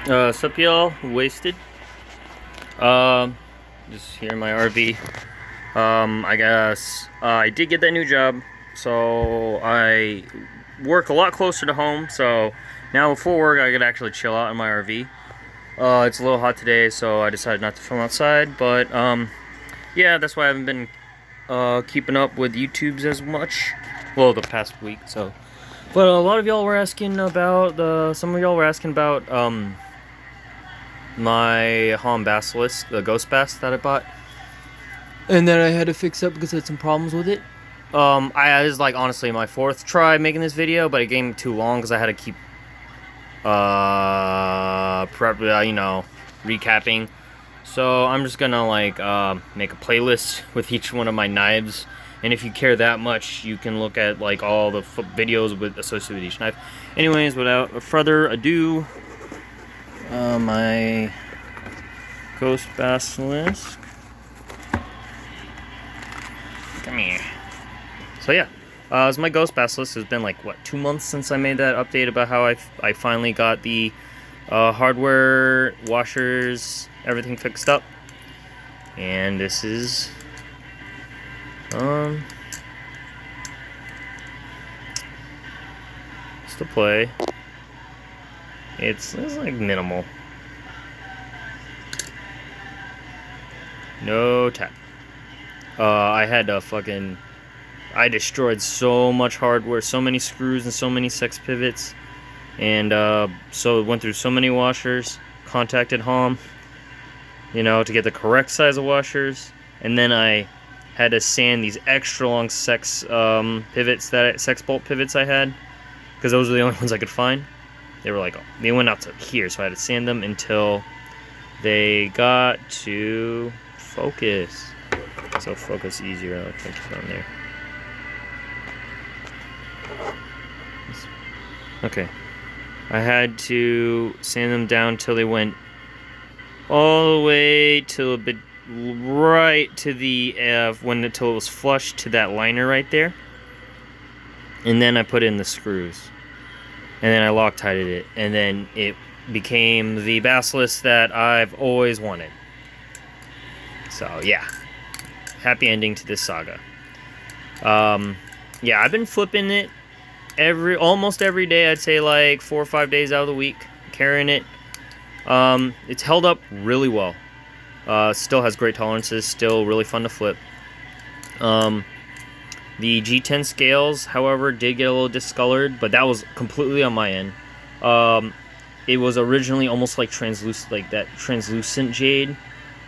Sup y'all, wasted. Um, just here in my RV. I guess I did get that new job, so I work a lot closer to home. So now before work, I could actually chill out in my RV. It's a little hot today, so I decided not to film outside. But yeah, that's why I haven't been keeping up with YouTubes as much. Well, the past week. So, but a lot of y'all were asking about some of y'all were asking about my Hom Basilisk, the Ghost Bass that I bought, and then I had to fix up because I had some problems with it. This is like honestly my fourth try making this video, but it came too long because I had to keep recapping. So I'm just gonna like make a playlist with each one of my knives, and if you care that much, you can look at like all the videos associated with each knife. Anyways, without further ado, my Ghost Basilisk. Come here. So yeah, it's my Ghost Basilisk. It's been like what, 2 months since I made that update about how I finally got the hardware, washers, everything fixed up. And this is it's the play. It's like minimal. No tap. I had to I destroyed so much hardware, so many screws and so many sex pivots, and so it went through so many washers, contacted Hom, to get the correct size of washers, and then I had to sand these extra long sex pivots, sex bolt pivots I had, because those were the only ones I could find. They were like, they went out to here, so I had to sand them until they got to focus. So focus easier. I'll put it on there. Okay. I had to sand them down till they went all the way to a bit right to the until it was flush to that liner right there. And then I put in the screws. And then I Loctited it, and then it became the Basilisk that I've always wanted. So yeah, happy ending to this saga. Yeah, I've been flipping it almost every day. I'd say like 4 or 5 days out of the week, carrying it. It's held up really well. Still has great tolerances. Still really fun to flip. The G10 scales, however, did get a little discolored, but that was completely on my end. It was originally almost like that translucent jade,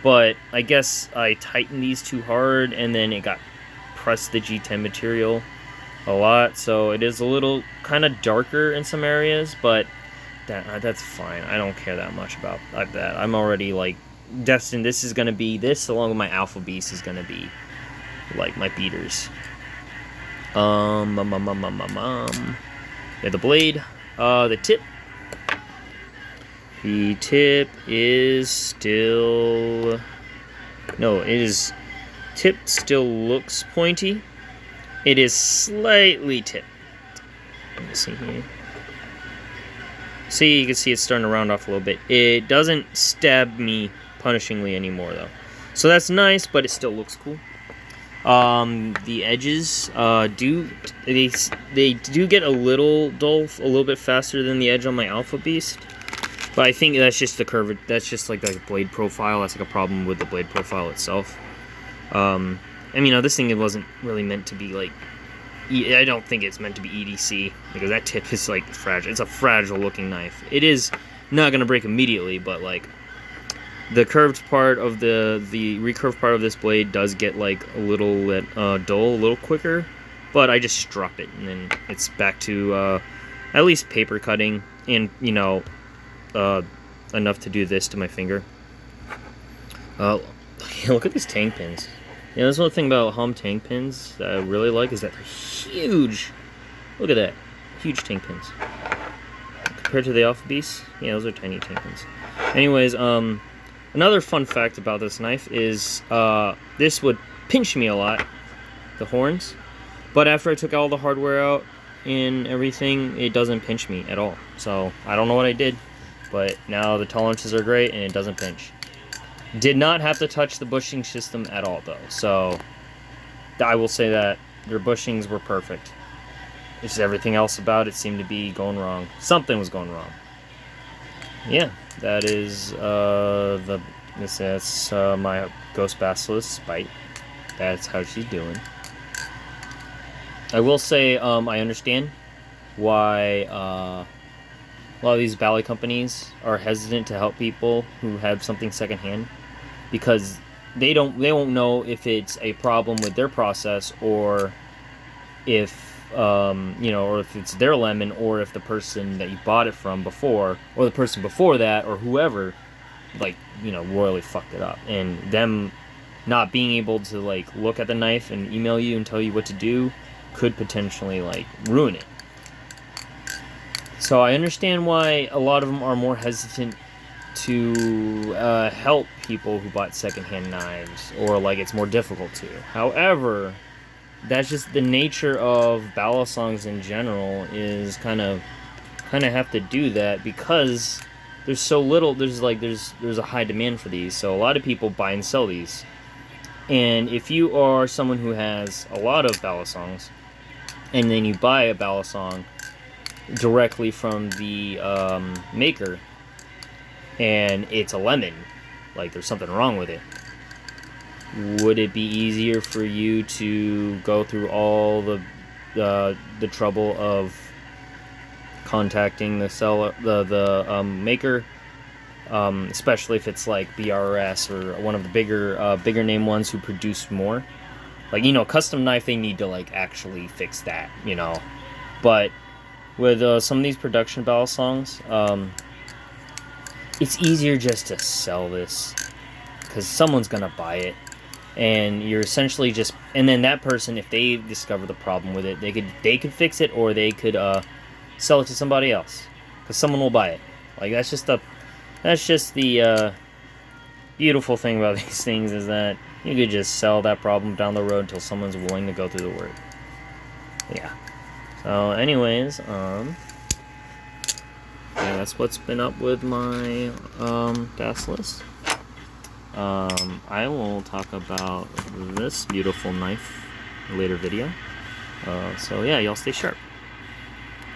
but I guess I tightened these too hard, and then it got pressed the G10 material a lot, so it is a little kind of darker in some areas, but that's fine. I don't care that much about that. I'm already like destined. This is gonna be along with my Alpha Beast is gonna be like my beaters. Yeah, the blade, the tip. The tip is still... No, tip still looks pointy. It is slightly tipped. Let me see here. See, you can see it's starting to round off a little bit. It doesn't stab me punishingly anymore, though. So that's nice, but it still looks cool. The edges do get a little dull, a little bit faster than the edge on my Alpha Beast, but I think that's just the curve. That's just like the blade profile. That's like a problem with the blade profile itself. And this thing, it wasn't really meant to be like. I don't think it's meant to be EDC, because that tip is like fragile. It's a fragile looking knife. It is not gonna break immediately, but like. The curved part of the recurved part of this blade does get like a little dull, a little quicker, but I just drop it and then it's back to at least paper cutting, and enough to do this to my finger. Look at these tang pins. That's one thing about Hom tang pins that I really like, is that they're huge. Look at that, huge tang pins compared to the Alpha Beast. Yeah, those are tiny tang pins. Anyways, another fun fact about this knife is this would pinch me a lot, the horns, but after I took all the hardware out and everything, it doesn't pinch me at all. So I don't know what I did, but now the tolerances are great and it doesn't pinch. Did not have to touch the bushing system at all though, so I will say that their bushings were perfect. It's just everything else about it seemed to be going wrong. Something was going wrong. Yeah, that is that's my Ghost Basilisk bite. That's how she's doing. I will say I understand why a lot of these Bally companies are hesitant to help people who have something secondhand, because they won't know if it's a problem with their process, or if or if it's their lemon, or if the person that you bought it from before, or the person before that, or whoever, royally fucked it up, and them not being able to look at the knife and email you and tell you what to do could potentially ruin it. So I understand why a lot of them are more hesitant to help people who bought secondhand knives, or it's more difficult to. However, that's just the nature of Balisongs in general, is kind of have to do that, because there's so little, there's a high demand for these, so a lot of people buy and sell these. And if you are someone who has a lot of Balisongs, and then you buy a Balisong directly from the maker, and it's a lemon, there's something wrong with it, would it be easier for you to go through all the trouble of contacting the seller, the maker, especially if it's BRS or one of the bigger name ones who produce more? Custom knife, they need to actually fix that, but with some of these production Balisongs, it's easier just to sell this, because someone's gonna buy it, and you're essentially just, and then that person, if they discover the problem with it, they could fix it, or they could sell it to somebody else, because someone will buy it. That's just the beautiful thing about these things, is that you could just sell that problem down the road until someone's willing to go through the work. Yeah. So anyways, yeah, that's what's been up with my Basilisk. I will talk about this beautiful knife in a later video. So yeah, y'all stay sharp.